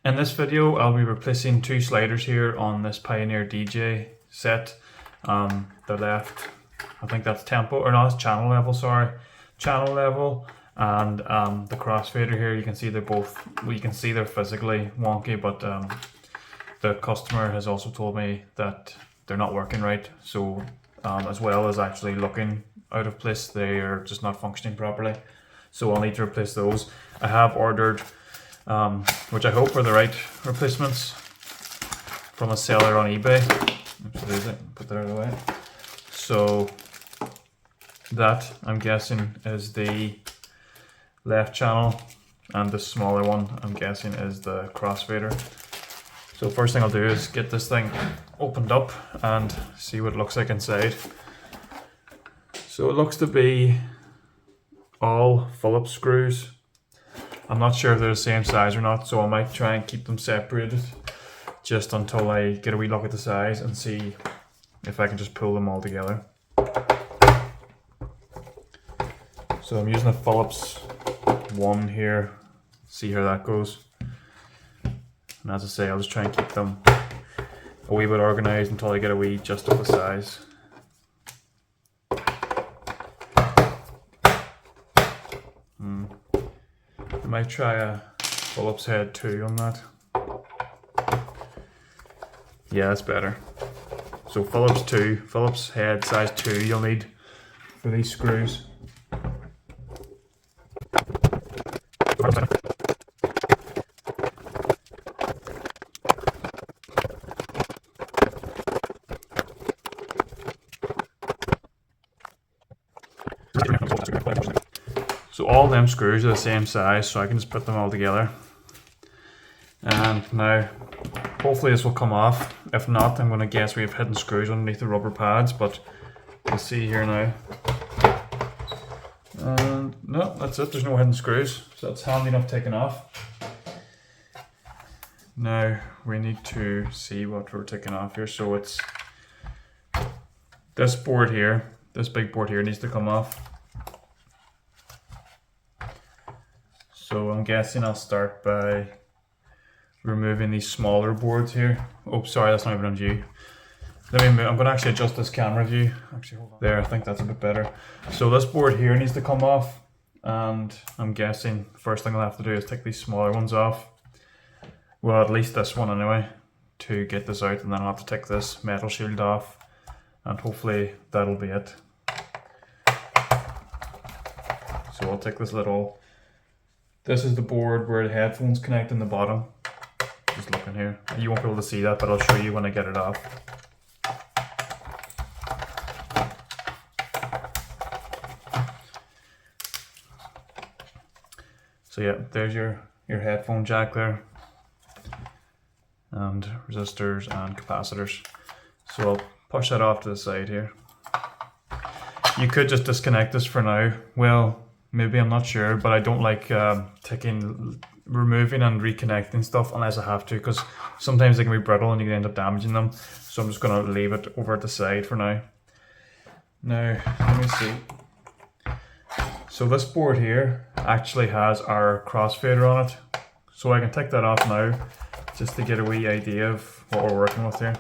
In this video, I'll be replacing two sliders here on this Pioneer DJ set. The left, I think that's tempo, or no, it's channel level, sorry. Channel level, and the crossfader here, you can see they're both, well, you can see they're physically wonky, but the customer has also told me that they're not working right. So as well as actually looking out of place, they are just not functioning properly. So I'll need to replace those. I have ordered which I hope are the right replacements from a seller on eBay. Put that out of the way. So that, I'm guessing, is the left channel, and the smaller one, I'm guessing, is the crossfader. So first thing I'll do is get this thing opened up and see what it looks like inside. So it looks to be all Phillips screws. I'm not sure if they're the same size or not, so I might try and keep them separated just until I get a wee look at the size and see if I can just pull them all together. So I'm using a Phillips 1 here, see how that goes. And as I say, I'll just try and keep them a wee bit organised until I get a wee just of the size. I might try a Phillips head 2 on that. Yeah, that's better. So Phillips head size 2 you'll need for these screws. So all them screws are the same size, so I can just put them all together. And now, hopefully this will come off. If not, I'm going to guess we have hidden screws underneath the rubber pads, but we'll see here now. And no, that's it, there's no hidden screws, so that's handy enough taken off. Now we need to see what we're taking off here. So it's this board here, this big board here needs to come off. So I'm guessing I'll start by removing these smaller boards here. Oh, sorry, that's not even on view. Let me move. I'm going to actually adjust this camera view. Actually, hold on. There, I think that's a bit better. So this board here needs to come off, and I'm guessing the first thing I'll have to do is take these smaller ones off. Well, at least this one anyway, to get this out, and then I'll have to take this metal shield off, and hopefully that'll be it. So I'll take this little. This is the board where the headphones connect in the bottom. Just looking here. You won't be able to see that, but I'll show you when I get it off. So yeah, there's your headphone jack there. And resistors and capacitors. So I'll push that off to the side here. You could just disconnect this for now. Well, maybe, I'm not sure, but I don't like removing and reconnecting stuff unless I have to, because sometimes they can be brittle and you can end up damaging them. So I'm just going to leave it over at the side for now. Now, let me see. So this board here actually has our crossfader on it. So I can take that off now, just to get a wee idea of what we're working with here.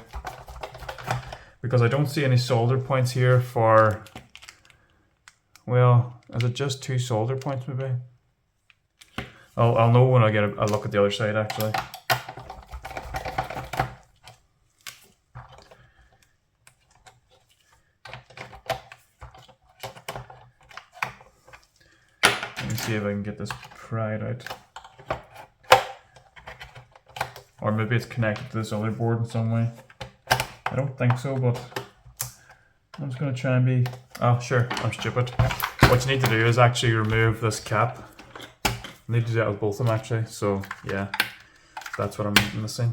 Because I don't see any solder points here for, well, is it just 2 solder points maybe? I'll know when I get a look at the other side actually. Let me see if I can get this pried out. Or maybe it's connected to this other board in some way. I don't think so, but I'm just going to try and be... Oh, sure, I'm stupid. What you need to do is actually remove this cap. I need to do that with both of them actually, so yeah, that's what I'm missing.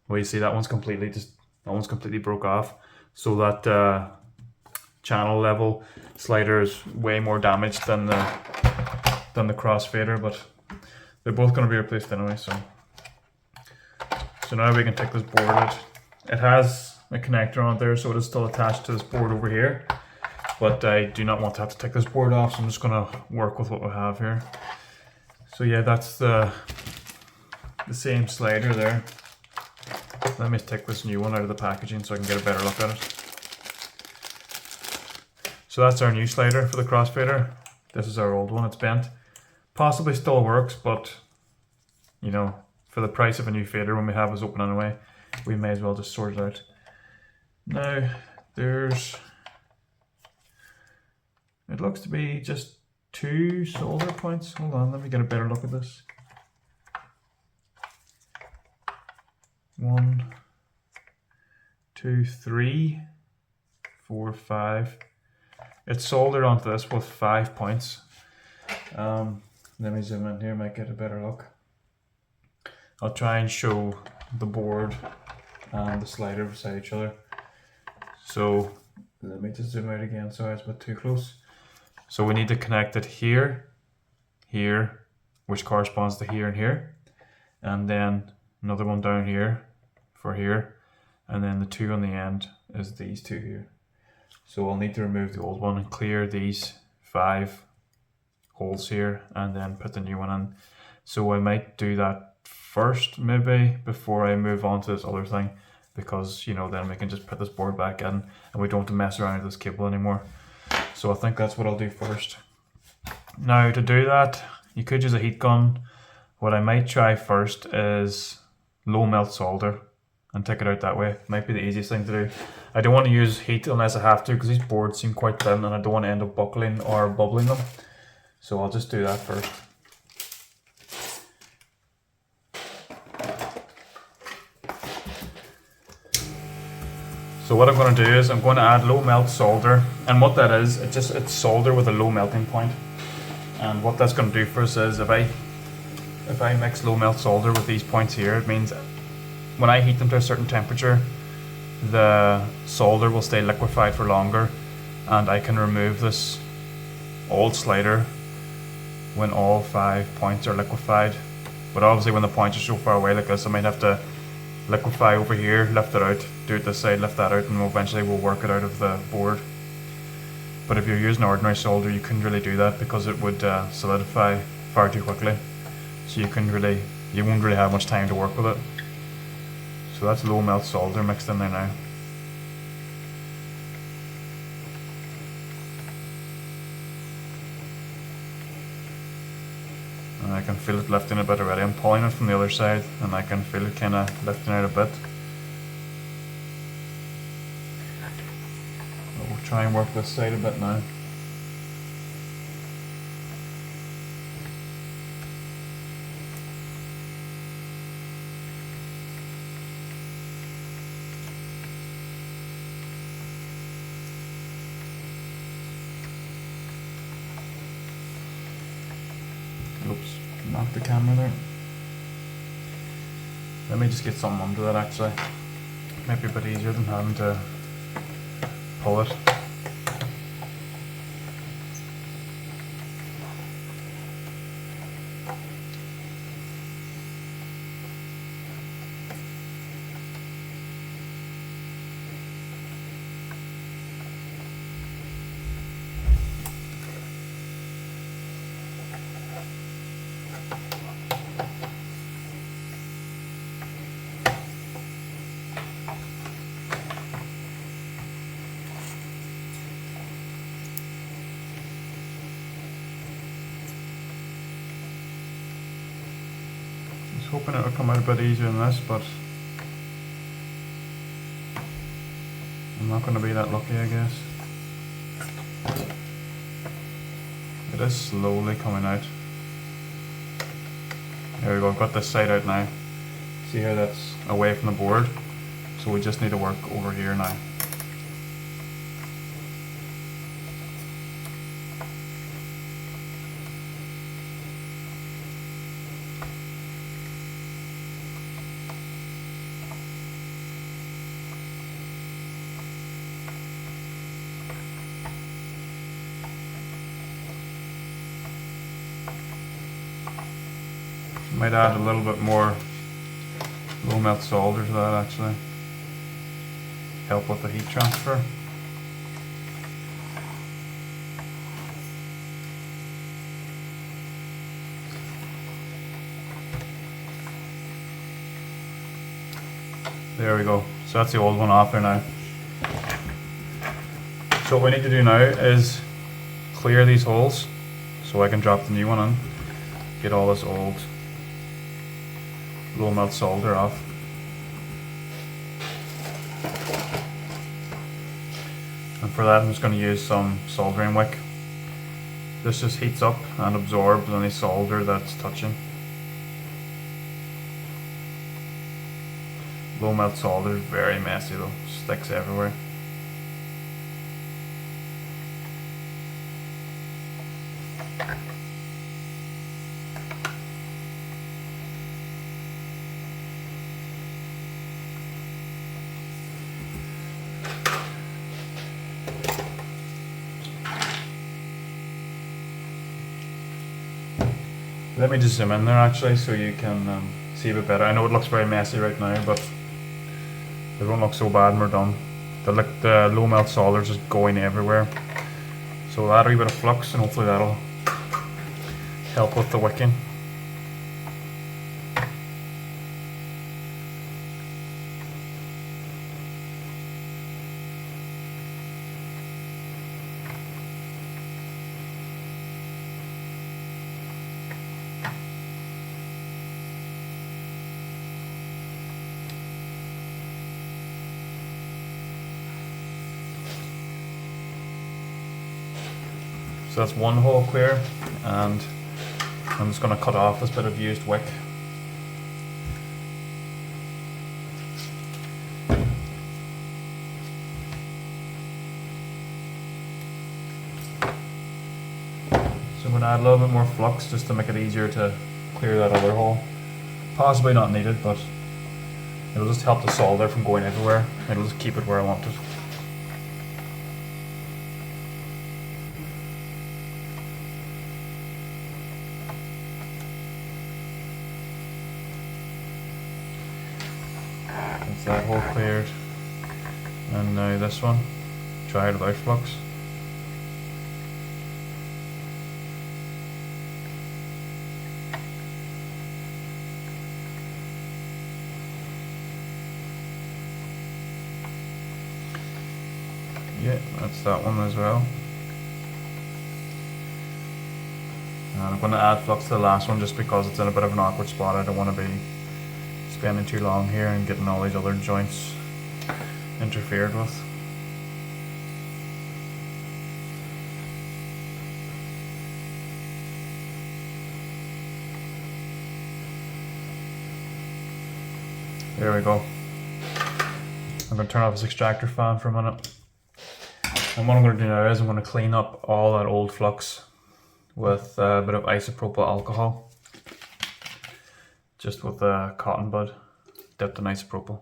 Well, you see that one's completely broke off. So that channel level slider is way more damaged than the crossfader, but they're both going to be replaced anyway. So now we can take this board out. It has a connector on it there, so it is still attached to this board over here. But I do not want to have to take this board off, so I'm just going to work with what we have here. So yeah, that's the the same slider there. Let me take this new one out of the packaging so I can get a better look at it. So that's our new slider for the crossfader. This is our old one, it's bent. Possibly still works, but you know, for the price of a new fader when we have this open anyway, we may as well just sort it out. Now, it looks to be just 2 solder points. Hold on, let me get a better look at this. 1, 2, 3, 4, 5. It's soldered onto this with 5 points. Let me zoom in here, might get a better look. I'll try and show the board and the slider beside each other. So let me just zoom out again, sorry it's a bit too close. So we need to connect it here, here, which corresponds to here and here, and then another one down here for here, and then the 2 on the end is these 2 here. So I'll need to remove the old one and clear these 5 holes here and then put the new one in. So I might do that first maybe before I move on to this other thing, because you know, then we can just put this board back in and we don't have to mess around with this cable anymore. So I think that's what I'll do first. Now to do that, you could use a heat gun. What I might try first is low melt solder and take it out that way. Might be the easiest thing to do. I don't want to use heat unless I have to, because these boards seem quite thin and I don't want to end up buckling or bubbling them. So I'll just do that first. So what I'm going to do is I'm going to add low melt solder, and what that is, it's solder with a low melting point. And what that's going to do for us is if I mix low melt solder with these points here, it means when I heat them to a certain temperature, the solder will stay liquefied for longer, and I can remove this old slider when all 5 points are liquefied. But obviously when the points are so far away like this, I might have to liquefy over here, lift it out, do it this side, lift that out, and eventually we'll work it out of the board. But if you're using ordinary solder, you couldn't really do that because it would solidify far too quickly. So you won't really have much time to work with it. So that's low melt solder mixed in there now. And I can feel it lifting a bit already. I'm pulling it from the other side and I can feel it kind of lifting out a bit. We'll try and work this side a bit now. Oops, knocked the camera there. Let me just get something under that actually. Might be a bit easier than having to pull it. Hoping it will come out a bit easier than this, but I'm not going to be that lucky, I guess. It is slowly coming out. There we go, I've got this side out now. See how that's away from the board? So we just need to work over here now. Might add a little bit more low melt solder to that actually. Help with the heat transfer. There we go. So that's the old one off there now. So what we need to do now is clear these holes so I can drop the new one in. Get all this old low melt solder off. And for that I'm just going to use some soldering wick. This just heats up and absorbs any solder that's touching. Low melt solder is very messy though, sticks everywhere. Let me just zoom in there actually so you can see a bit better. I know it looks very messy right now, but it won't look so bad when we're done. The low melt solder is just going everywhere. So we'll add a wee bit of flux and hopefully that'll help with the wicking. So that's one hole clear, and I'm just going to cut off this bit of used wick. So I'm going to add a little bit more flux just to make it easier to clear that other hole. Possibly not needed, but it'll just help the solder from going everywhere. It'll just keep it where I want it. That's that hole cleared. And now this one. Try it without flux. Yeah, that's that one as well. And I'm going to add flux to the last one just because it's in a bit of an awkward spot. I don't want to be spending too long here and getting all these other joints interfered with. There we go. I'm going to turn off this extractor fan for a minute. And what I'm going to do now is I'm going to clean up all that old flux with a bit of isopropyl alcohol. Just with a cotton bud dipped in isopropyl.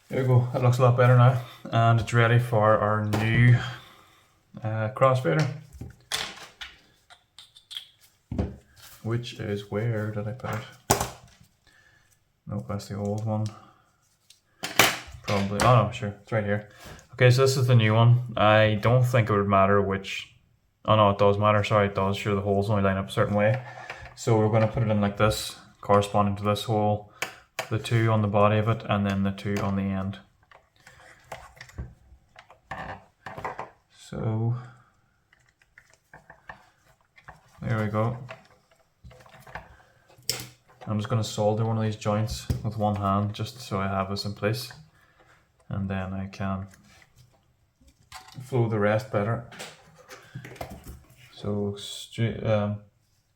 There we go, it looks a lot better now, and it's ready for our new crossfader, which is, where did I put it? Nope, that's the old one. Probably, oh no, sure, it's right here. Okay, so this is the new one. I don't think it would matter which, oh no, it does matter, sorry, it does, sure, the holes only line up a certain way. So we're going to put it in like this, corresponding to this hole. The two on the body of it, and then the two on the end. So there we go. I'm just going to solder one of these joints with one hand just so I have this in place, and then I can flow the rest better. So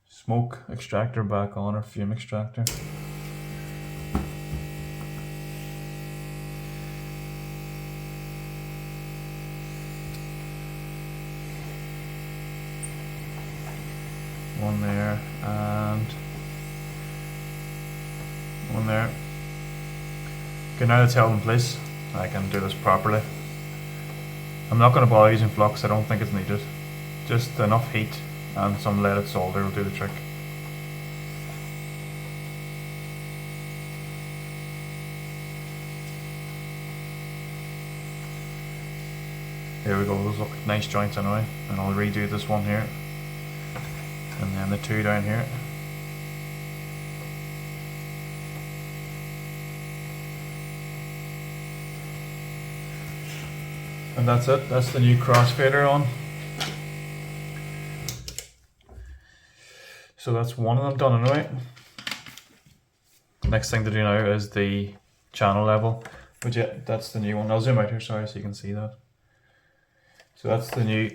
smoke extractor back on, or fume extractor. Okay, now it's held in place, I can do this properly. I'm not going to bother using flux, I don't think it's needed. Just enough heat and some leaded solder will do the trick. Here we go, those look like nice joints anyway, and I'll redo this one here, and then the two down here. And that's it, that's the new crossfader on. So that's one of them done anyway. Next thing to do now is the channel level, but yeah, that's the new one. I'll zoom out here, sorry, so you can see that. So that's the new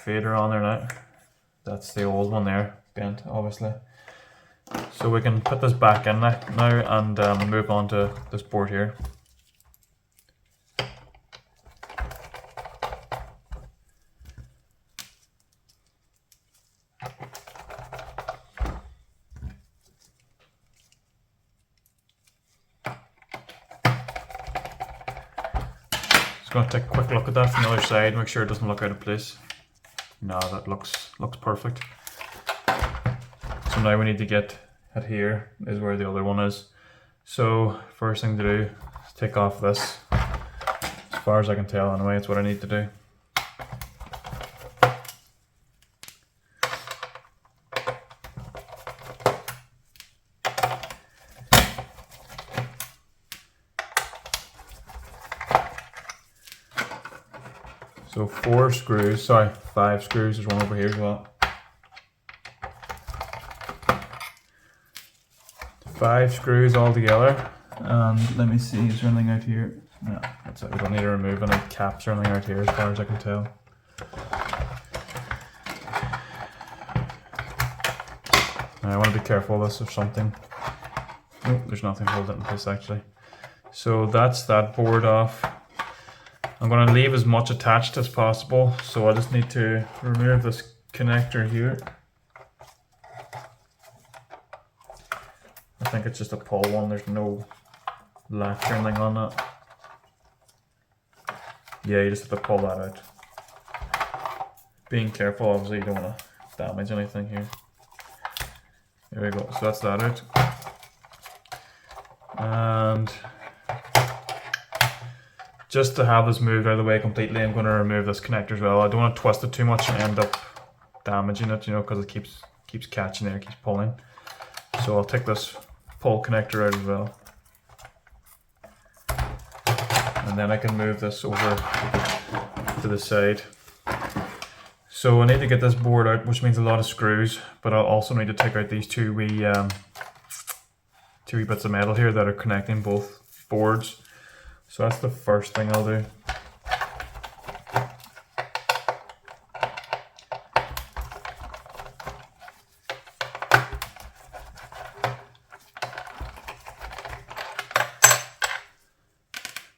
fader on there now. That's the old one there, bent obviously. So we can put this back in now and move on to this board here. Going to take a quick look at that from the other side, make sure it doesn't look out of place. No, that looks perfect. So now we need to get it here, is where the other one is. So first thing to do is take off this. As far as I can tell anyway, it's what I need to do. So 5 screws, there's one over here as well. 5 screws all together, and let me see, is there anything out here? No, that's it, we don't need to remove any caps or anything out here as far as I can tell. Now I want to be careful of this or something. Nope, there's nothing holding it in place actually. So that's that board off. I'm going to leave as much attached as possible, so I just need to remove this connector here. I think it's just a pull one, there's no latch or anything on that. Yeah, you just have to pull that out. Being careful, obviously you don't want to damage anything here. There we go, so that's that out. And just to have this moved out of the way completely, I'm going to remove this connector as well. I don't want to twist it too much and end up damaging it, you know, because it keeps catching there, keeps pulling. So I'll take this pull connector out as well. And then I can move this over to the side. So I need to get this board out, which means a lot of screws, but I'll also need to take out these two wee bits of metal here that are connecting both boards. So that's the first thing I'll do.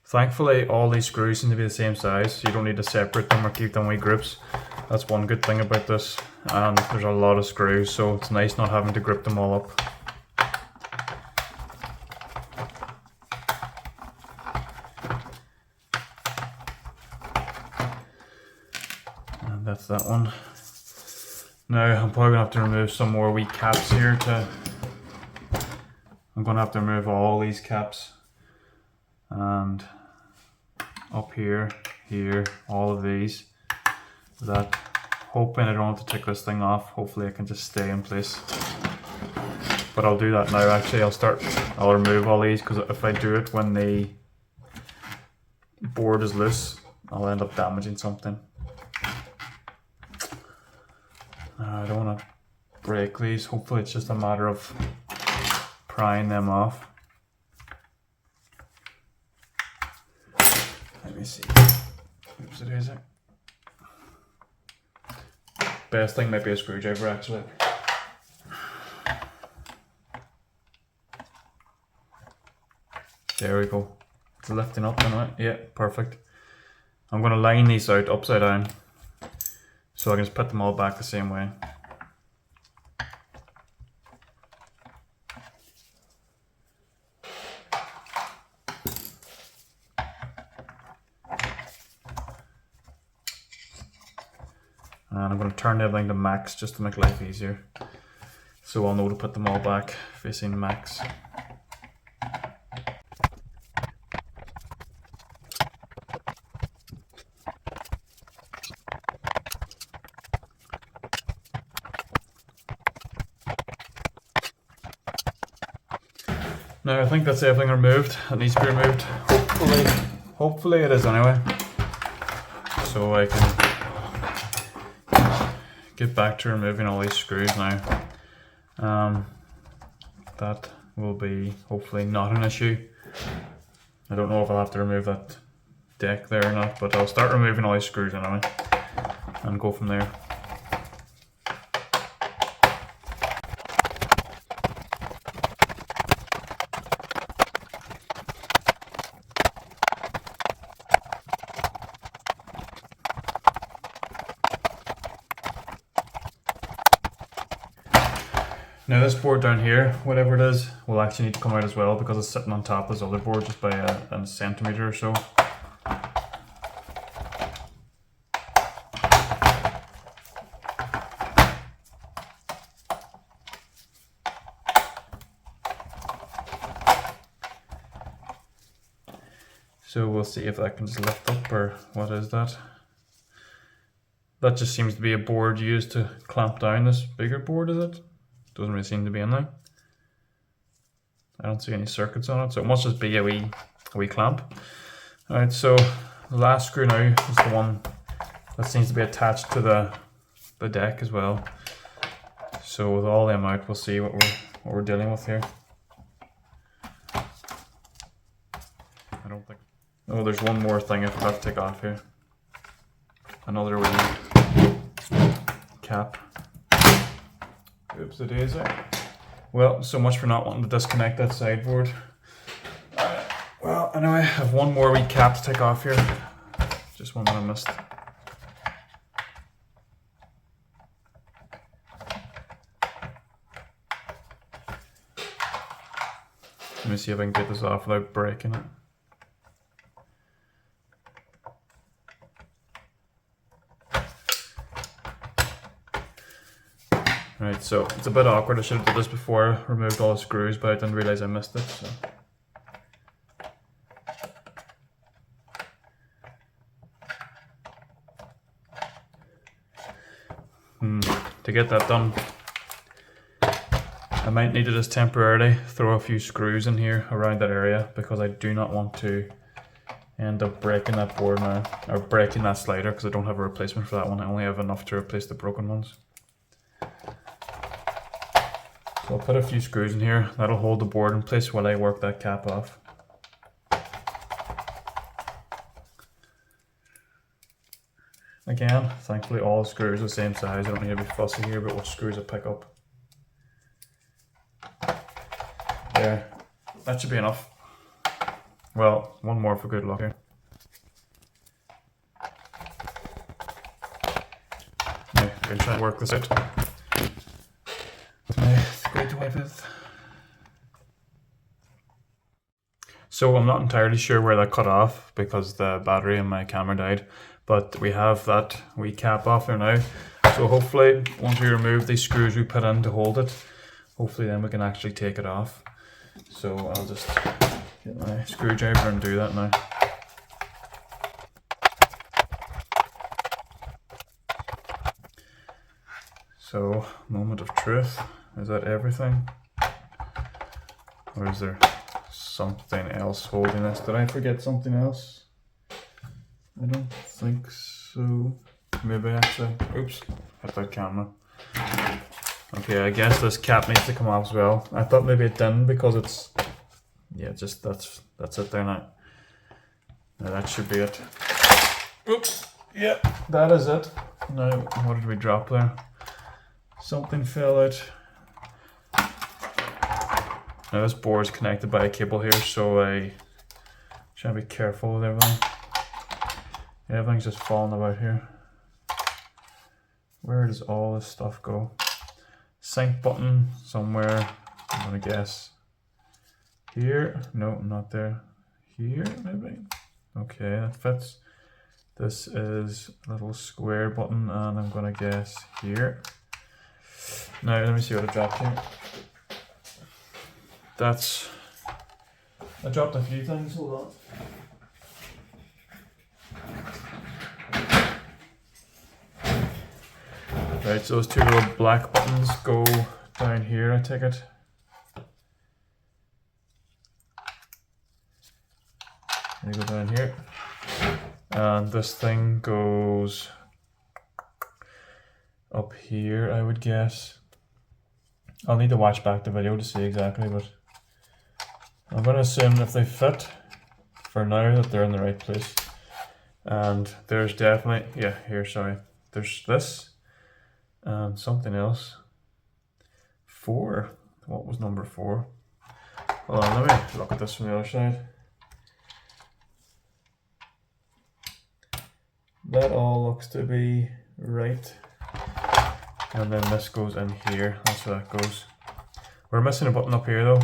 Thankfully all these screws seem to be the same size, so you don't need to separate them or keep them in groups. That's one good thing about this, and there's a lot of screws, so it's nice not having to grip them all up. That's that one. Now I'm probably gonna have to remove some more wee caps here I'm gonna have to remove all these caps, and up here, all of these. That, hoping I don't have to take this thing off. Hopefully it can just stay in place. But I'll do that now. Actually, I'll remove all these, because if I do it when the board is loose, I'll end up damaging something. I don't want to break these. Hopefully it's just a matter of prying them off. Let me see. Oops, it is it. Best thing might be a screwdriver actually. There we go. It's lifting up anyway. Yeah, perfect. I'm going to line these out upside down, so I can just put them all back the same way. And I'm going to turn everything to max just to make life easier. So I'll know to put them all back facing max. Now I think that's everything removed. It needs to be removed. Hopefully it is anyway. So I can get back to removing all these screws now. That will be hopefully not an issue. I don't know if I'll have to remove that deck there or not, but I'll start removing all these screws anyway and go from there. Now this board down here, whatever it is, will actually need to come out as well because it's sitting on top of this other board just by a centimetre or so. So we'll see if that can just lift up, or what is that? That just seems to be a board used to clamp down this bigger board, is it? Doesn't really seem to be in there. I don't see any circuits on it, so it must just be a wee clamp. Alright, so the last screw now is the one that seems to be attached to the deck as well. So with all them out, we'll see what we're dealing with here. I don't think. Oh, there's one more thing I forgot to take off here. Another wee cap. Oops, the daisy. Well, so much for not wanting to disconnect that sideboard. Well, anyway, I have one more wee cap to take off here. Just one that I missed. Let me see if I can get this off without breaking it. Right, so it's a bit awkward. I should have done this before I removed all the screws, but I didn't realise I missed it. So. To get that done, I might need to just temporarily throw a few screws in here around that area because I do not want to end up breaking that board now, or breaking that slider, because I don't have a replacement for that one. I only have enough to replace the broken ones. So I'll put a few screws in here, that'll hold the board in place while I work that cap off. Again, thankfully all the screws are the same size, I don't need to be fussy here about what screws I pick up. There, that should be enough. Well, one more for good luck here. Now, I'm going to try and work this out. So I'm not entirely sure where that cut off because the battery in my camera died, but we have that wee cap off there now. So hopefully once we remove these screws we put in to hold it, hopefully then we can actually take it off. So I'll just get my screwdriver and do that now. So, moment of truth. Is that everything? Or is there something else holding this? Did I forget something else? I don't think so. Maybe actually. Oops, hit that camera. Okay, I guess this cap needs to come off as well. I thought maybe it didn't because it's, yeah, just that's it there now. Now that should be it. Oops, yeah, that is it. Now, what did we drop there? Something fell out. Now this board is connected by a cable here, so I try to be careful with everything. Everything's just falling about here. Where does all this stuff go? Sync button somewhere, I'm gonna guess. Here? No, not there. Here, maybe? Okay, that fits. This is a little square button, and I'm gonna guess here. Now let me see what I dropped here. I dropped a few things, hold on. Right, so those two little black buttons go down here, I take it. They go down here. And this thing goes up here, I would guess. I'll need to watch back the video to see exactly, but I'm going to assume if they fit for now that they're in the right place. And there's definitely, yeah, here, sorry. There's this and something else. 4. What was number 4? Hold on, let me look at this from the other side. That all looks to be right. And then this goes in here, that's where that goes. We're missing a button up here though.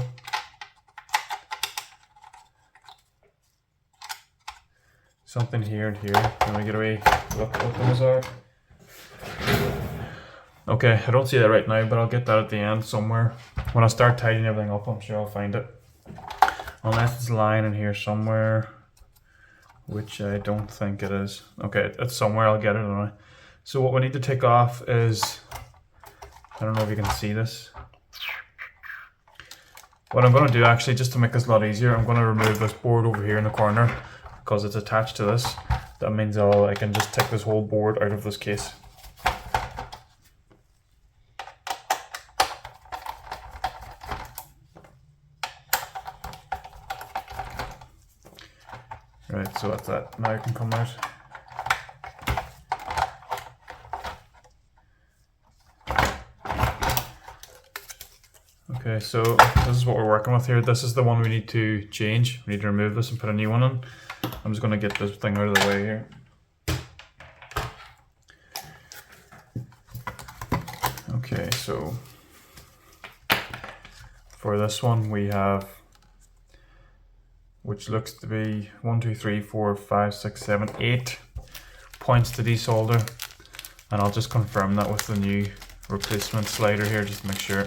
Something here and here. Let me get away, look what those are. Okay, I don't see that right now, but I'll get that at the end somewhere. When I start tidying everything up, I'm sure I'll find it. Unless it's lying in here somewhere, which I don't think it is. Okay, it's somewhere, I'll get it anyway. So what we need to take off is, I don't know if you can see this. What I'm going to do actually, just to make this a lot easier, I'm going to remove this board over here in the corner because it's attached to this. That means I can just take this whole board out of this case. Right, so that's that. Now it can come out. Okay, so this is what we're working with here. This is the one we need to change. We need to remove this and put a new one in. I'm just going to get this thing out of the way here. Okay, so for this one we have, which looks to be 1, 2, 3, 4, 5, 6, 7, 8 points to desolder. And I'll just confirm that with the new replacement slider here, just to make sure.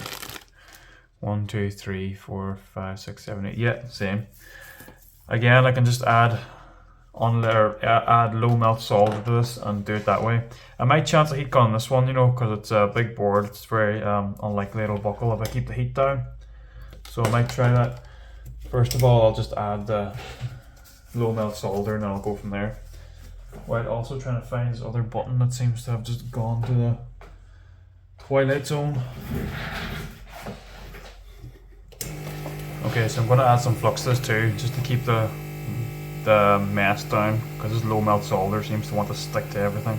1, 2, 3, 4, 5, 6, 7, 8. Yeah, same. Again, I can just add low melt solder to this and do it that way. I might chance a heat gun on this one, you know, because it's a big board. It's very unlikely it'll buckle if I keep the heat down. So I might try that. First of all, I'll just add the low melt solder and then I'll go from there. While also trying to find this other button that seems to have just gone to the twilight zone. Okay, so I'm going to add some flux to this too, just to keep the mess down, because this low melt solder seems to want to stick to everything.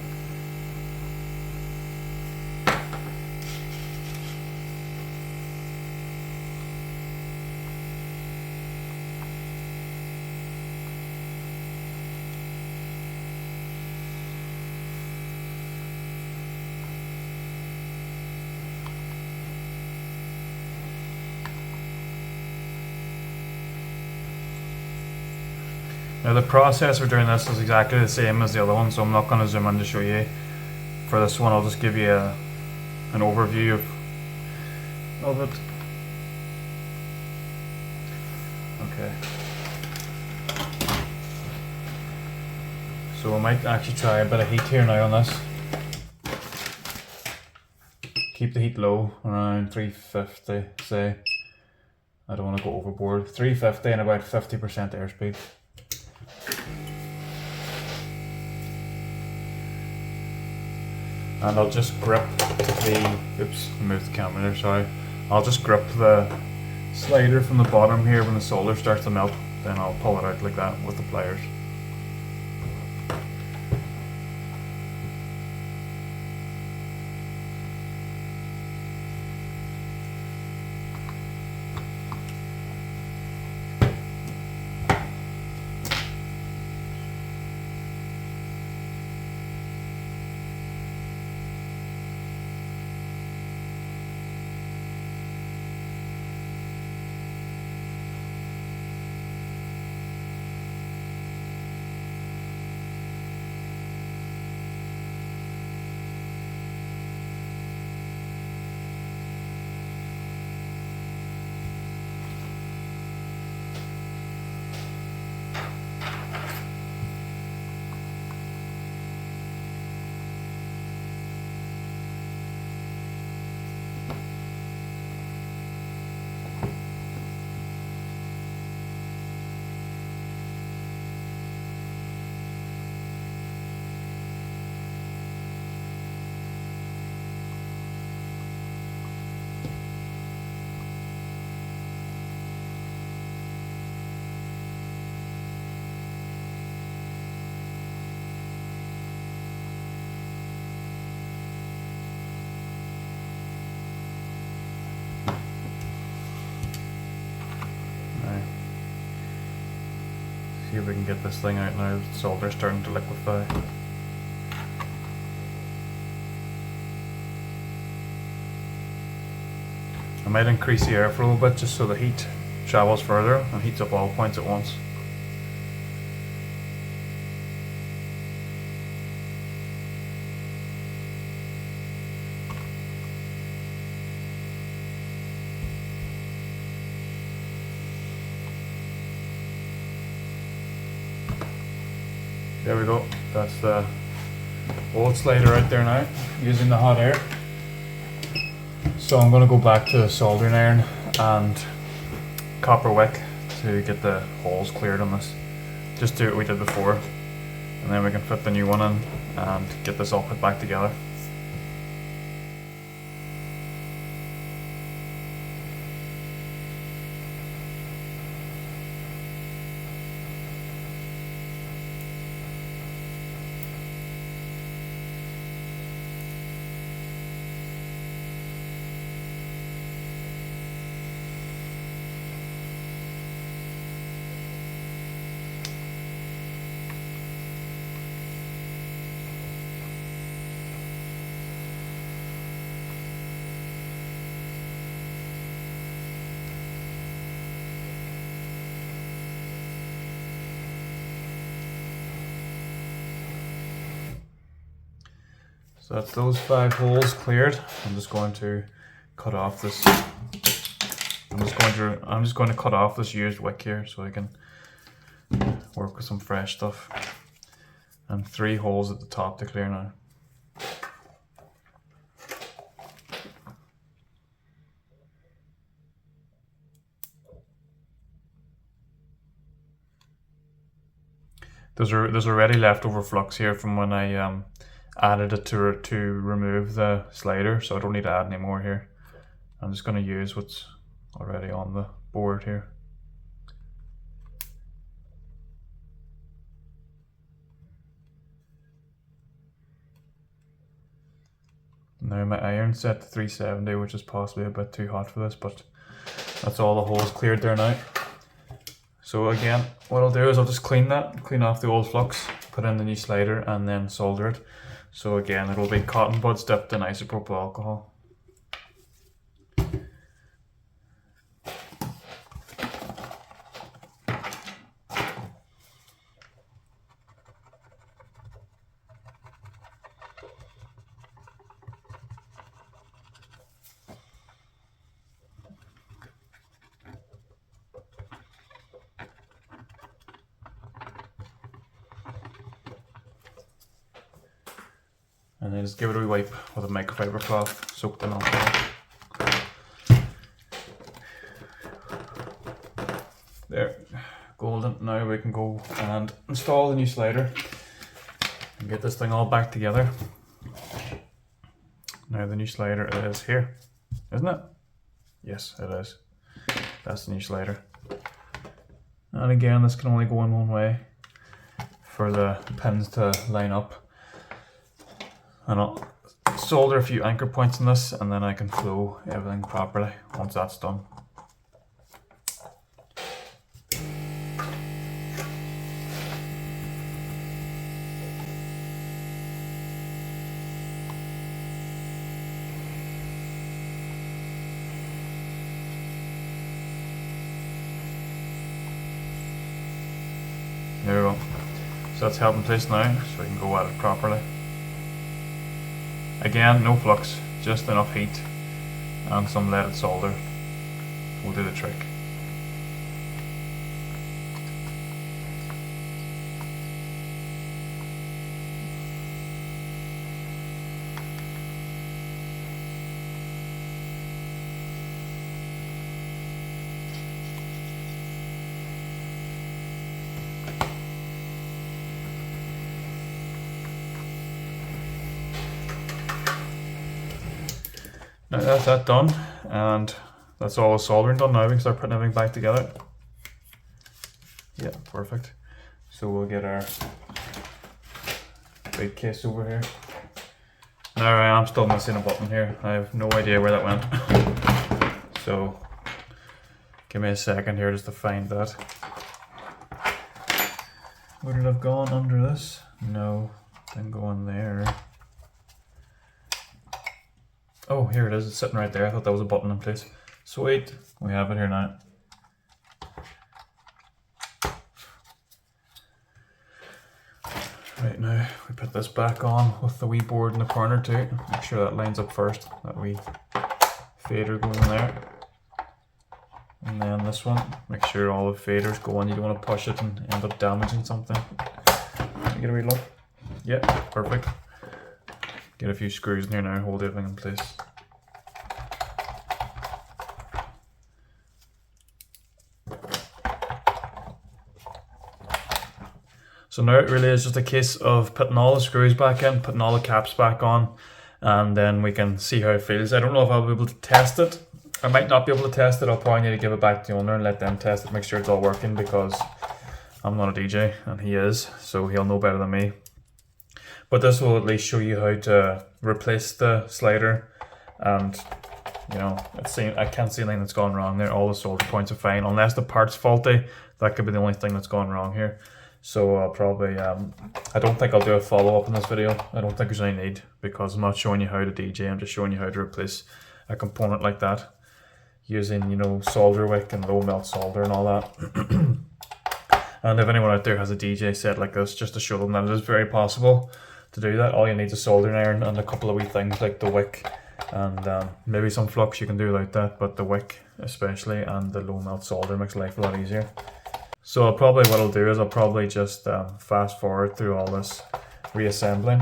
Now the process for doing this is exactly the same as the other one, so I'm not going to zoom in to show you. For this one I'll just give you an overview of it. Okay. So I might actually try a bit of heat here now on this. Keep the heat low, around 350 say. I don't want to go overboard. 350 and about 50% airspeed. And I'll just grip the, oops, move the camera there, sorry. I'll just grip the slider from the bottom here when the solder starts to melt, then I'll pull it out like that with the pliers. See if we can get this thing out now. The solder's starting to liquefy. I might increase the airflow a little bit just so the heat travels further and heats up all points at once. There we go, that's the old slider out there now, using the hot air. So I'm going to go back to the soldering iron and copper wick to get the holes cleared on this. Just do what we did before, and then we can fit the new one in and get this all put back together. So that's those 5 holes cleared. I'm just going to cut off this. I'm just going to cut off this used wick here so I can work with some fresh stuff. And 3 holes at the top to clear now. There's already leftover flux here from when I added it to remove the slider, so I don't need to add any more here. I'm just going to use what's already on the board here. Now my iron's set to 370, which is possibly a bit too hot for this, but that's all the holes cleared there now. So again, what I'll do is I'll just clean off the old flux, put in the new slider, and then solder it. So again, it'll be cotton buds dipped in isopropyl alcohol. And then just give it a wee wipe with a microfiber cloth soaked in alcohol. There, golden. Now we can go and install the new slider and get this thing all back together. Now the new slider is here, isn't it? Yes, it is. That's the new slider. And again, this can only go in one way for the pins to line up. And I'll solder a few anchor points in this, and then I can flow everything properly once that's done. There we go. So that's held in place now, so I can go at it properly. Again, no flux, just enough heat and some leaded solder will do the trick. Now that's that done, and that's all the soldering done. Now we can start putting everything back together. Yeah, perfect. So we'll get our big case over here. Now I am still missing a button here. I have no idea where that went. So give me a second here just to find that. Would it have gone under this? No, didn't go in there. Oh, here it is, it's sitting right there. I thought that was a button in place. Sweet, we have it here now. Right, now we put this back on with the wee board in the corner too. Make sure that lines up first, that wee fader going there. And then this one, make sure all the faders go on. You don't want to push it and end up damaging something. Get a wee look. Yeah, perfect. Get a few screws in here now, hold everything in place. So now it really is just a case of putting all the screws back in, putting all the caps back on, and then we can see how it feels. I don't know if I'll be able to test it. I might not be able to test it. I'll probably need to give it back to the owner and let them test it, make sure it's all working, because I'm not a DJ and he is, so he'll know better than me. But this will at least show you how to replace the slider, and you know, I can't see anything that's gone wrong there. All the solder points are fine, unless the part's faulty. That could be the only thing that's gone wrong here. So I'll probably, I don't think I'll do a follow-up in this video. I don't think there's any need, because I'm not showing you how to DJ, I'm just showing you how to replace a component like that using, you know, solder wick and low melt solder and all that. And if anyone out there has a DJ set like this, just to show them that it is very possible to do that. All you need is a soldering iron and a couple of wee things like the wick and maybe some flux you can do without that, but the wick especially and the low melt solder makes life a lot easier. So what I'll do is I'll probably just fast forward through all this reassembling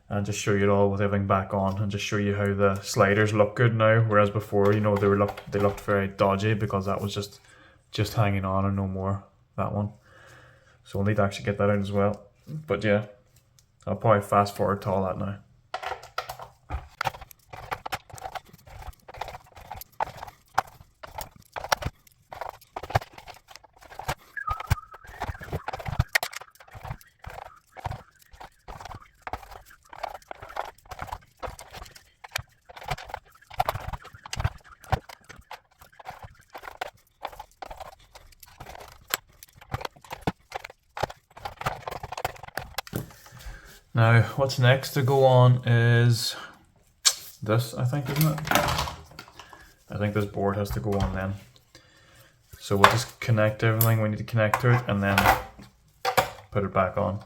and just show you it all with everything back on, and just show you how the sliders look good now, whereas before, you know, they looked very dodgy because that was just hanging on and no more, that one. So we'll need to actually get that out as well. But yeah, I'll probably fast forward to all that now. Now, what's next to go on is this, I think, isn't it? I think this board has to go on then. So we'll just connect everything we need to connect to it and then put it back on.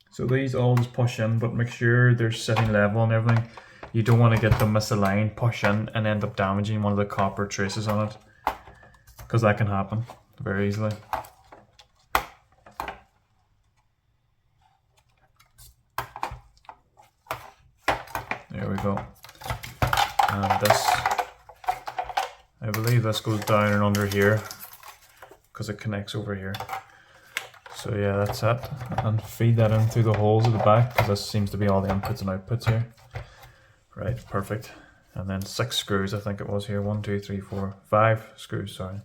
So these all just push in, but make sure they're sitting level and everything. You don't want to get them misaligned, push in and end up damaging one of the copper traces on it, because that can happen very easily. There we go. And this, I believe this goes down and under here because it connects over here. So yeah, that's it. And feed that in through the holes at the back, because this seems to be all the inputs and outputs here. Right, perfect. And then 6 screws, I think it was here. 1, 2, 3, 4, 5 screws, sorry.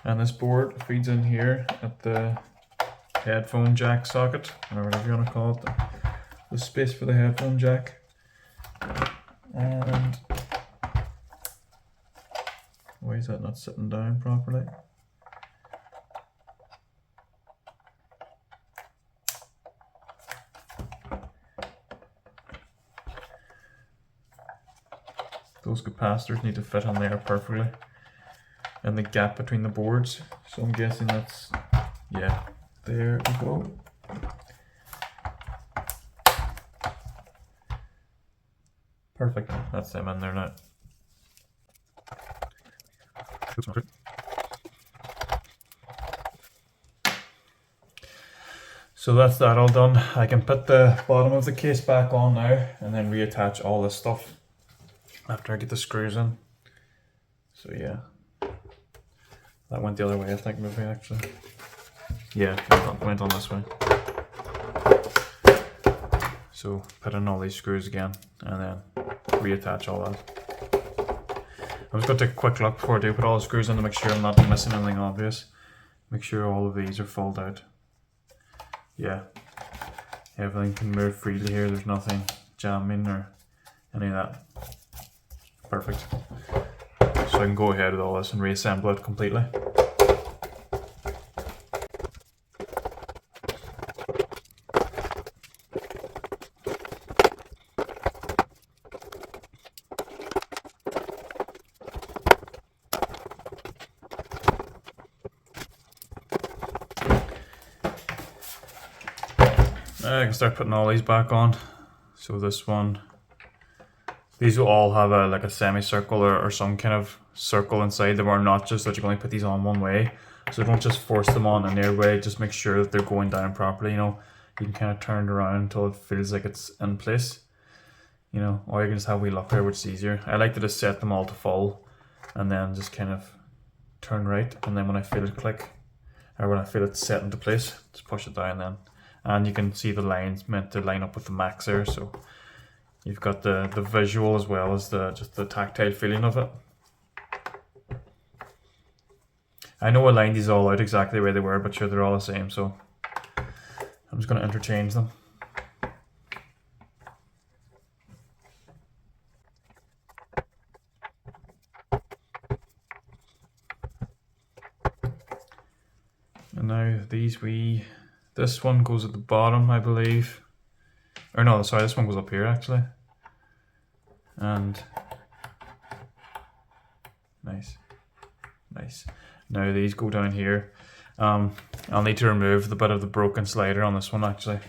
And this board feeds in here at the headphone jack socket, or whatever you want to call it, the space for the headphone jack. And why is that not sitting down properly? Those capacitors need to fit on there perfectly, and the gap between the boards. So I'm guessing that's, yeah, there we go. Perfect, that's them in there now. So that's that all done. I can put the bottom of the case back on now and then reattach all this stuff after I get the screws in. So yeah, that went the other way, I think, maybe actually. Yeah, it went on this way. So put in all these screws again and then reattach all that. I'm just going to take a quick look before I do put all the screws in to make sure I'm not missing anything obvious. Make sure all of these are filled out. Yeah, everything can move freely here. There's nothing jamming or any of that. Perfect. So I can go ahead with all this and reassemble it completely. I can start putting all these back on. So this one, these will all have a like a semicircle or some kind of circle inside them, or not just that you can only put these on one way. So don't just force them on in their way, just make sure that they're going down properly. You know, you can kind of turn it around until it feels like it's in place. You know, or you can just have a wee look there, which is easier. I like to just set them all to full and then just kind of turn right, and then when I feel it click, or when I feel it set into place, just push it down then. And you can see the lines meant to line up with the max there, so you've got the visual as well as just the tactile feeling of it. I know I lined these all out exactly the way they were, but sure, they're all the same, so I'm just going to interchange them. And now this one goes at the bottom, I believe. Or no, sorry, this one goes up here actually. And nice. Now these go down here. I'll need to remove the bit of the broken slider on this one actually.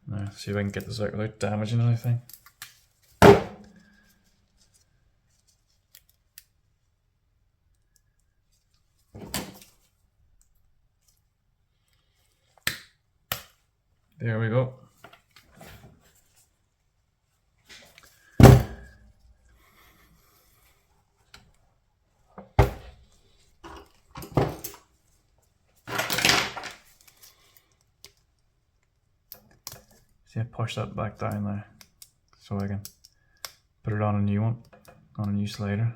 Now, see if I can get this out without damaging anything. There we go. See, I push that back down there so I can put it on a new one, on a new slider.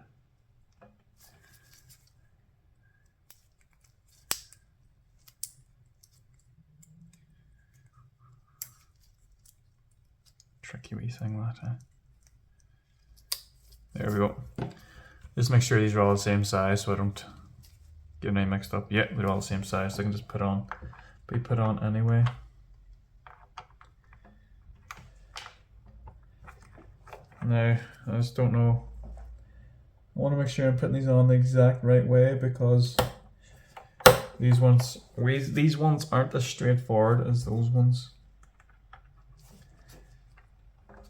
Tricky wee thing that, eh? There we go. Just make sure these are all the same size so I don't get any mixed up. Yeah, they're all the same size, so I can just be put on anyway. Now, I just don't know. I want to make sure I'm putting these on the exact right way, because these ones aren't as straightforward as those ones.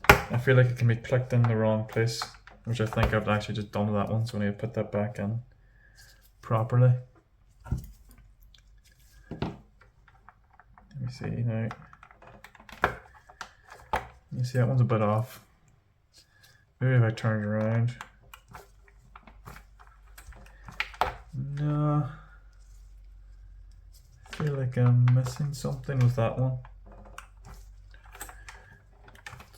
I feel like it can be clicked in the wrong place, which I think I've actually just done with that one, so I need to put that back in properly. Let me see now. You see that one's a bit off. Maybe if I turn it around. No. I feel like I'm missing something with that one.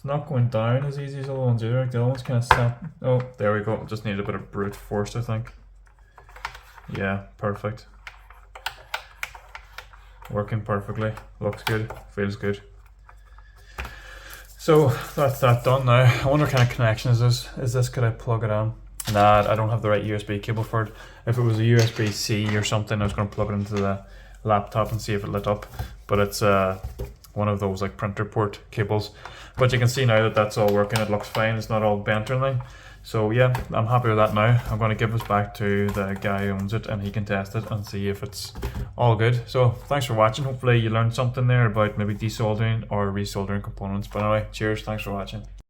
Not going down as easy as the other ones either. The other one's kind of set. Oh, there we go. Just need a bit of brute force, I think. Yeah, perfect. Working perfectly. Looks good. Feels good. So that's that done now. I wonder what kind of connection is this? Could I plug it in? Nah, I don't have the right USB cable for it. If it was a USB-C or something, I was going to plug it into the laptop and see if it lit up. But it's one of those like printer port cables. But you can see now that that's all working. It looks fine. It's not all bent or anything. So yeah, I'm happy with that now. I'm going to give this back to the guy who owns it and he can test it and see if it's all good. So thanks for watching. Hopefully you learned something there about maybe desoldering or resoldering components. But anyway, cheers. Thanks for watching.